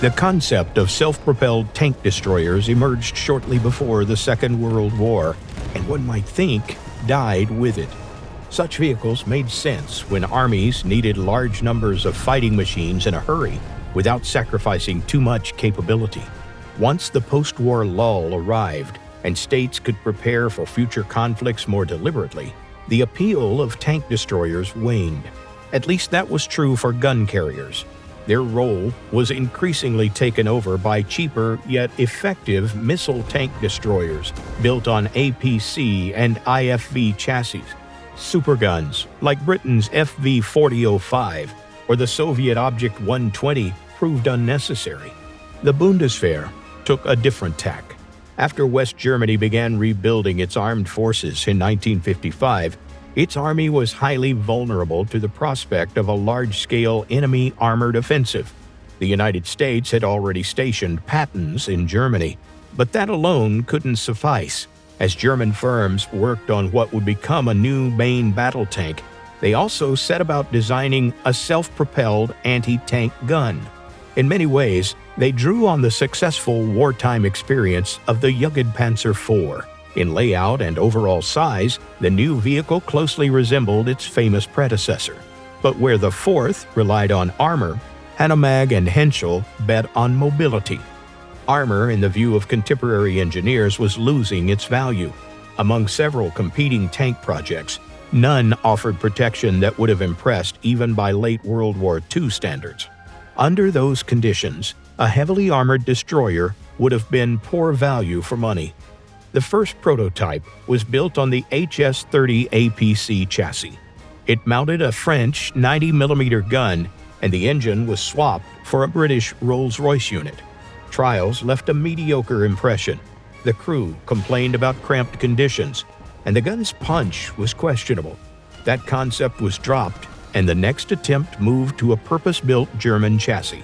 The concept of self-propelled tank destroyers emerged shortly before the Second World War, and one might think died with it. Such vehicles made sense when armies needed large numbers of fighting machines in a hurry without sacrificing too much capability. Once the post-war lull arrived and states could prepare for future conflicts more deliberately, the appeal of tank destroyers waned. At least that was true for gun carriers. Their role was increasingly taken over by cheaper yet effective missile tank destroyers built on APC and IFV chassis. Superguns like Britain's FV-4005 or the Soviet Object 120 proved unnecessary. The Bundeswehr took a different tack. After West Germany began rebuilding its armed forces in 1955, its army was highly vulnerable to the prospect of a large-scale enemy armored offensive. The United States had already stationed Pattons in Germany, but that alone couldn't suffice. As German firms worked on what would become a new main battle tank, they also set about designing a self-propelled anti-tank gun. In many ways, they drew on the successful wartime experience of the Jagdpanzer IV. In layout and overall size, the new vehicle closely resembled its famous predecessor. But where the fourth relied on armor, Hanomag and Henschel bet on mobility. Armor, in the view of contemporary engineers, was losing its value. Among several competing tank projects, none offered protection that would have impressed even by late World War II standards. Under those conditions, a heavily armored destroyer would have been poor value for money. The first prototype was built on the HS-30 APC chassis. It mounted a French 90mm gun, and the engine was swapped for a British Rolls-Royce unit. Trials left a mediocre impression. The crew complained about cramped conditions, and the gun's punch was questionable. That concept was dropped, and the next attempt moved to a purpose-built German chassis.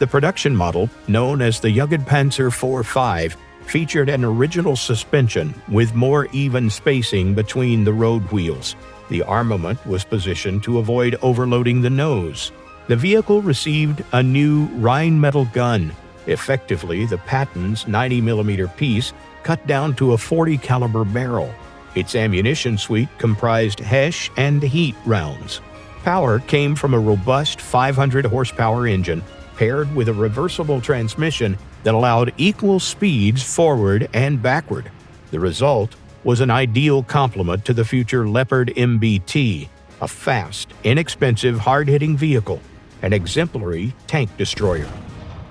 The production model, known as the Jagdpanzer IV-5, featured an original suspension with more even spacing between the road wheels. The armament was positioned to avoid overloading the nose. The vehicle received a new Rheinmetall gun. Effectively, the Patton's 90mm piece cut down to a 40 caliber barrel. Its ammunition suite comprised Hesh and Heat rounds. Power came from a robust 500 horsepower engine paired with a reversible transmission that allowed equal speeds forward and backward. The result was an ideal complement to the future Leopard MBT, a fast, inexpensive, hard-hitting vehicle, an exemplary tank destroyer.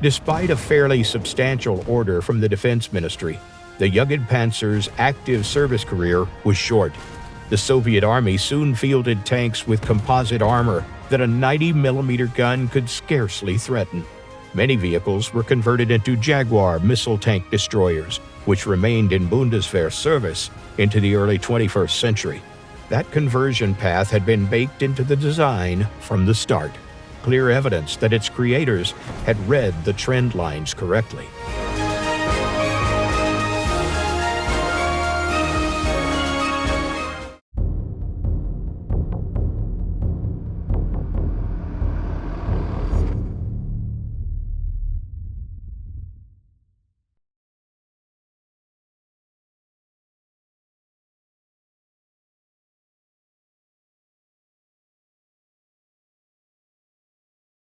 Despite a fairly substantial order from the Defense Ministry, the Jagdpanzer's active service career was short. The Soviet Army soon fielded tanks with composite armor that a 90mm gun could scarcely threaten. Many vehicles were converted into Jaguar missile tank destroyers, which remained in Bundeswehr service into the early 21st century. That conversion path had been baked into the design from the start, clear evidence that its creators had read the trend lines correctly.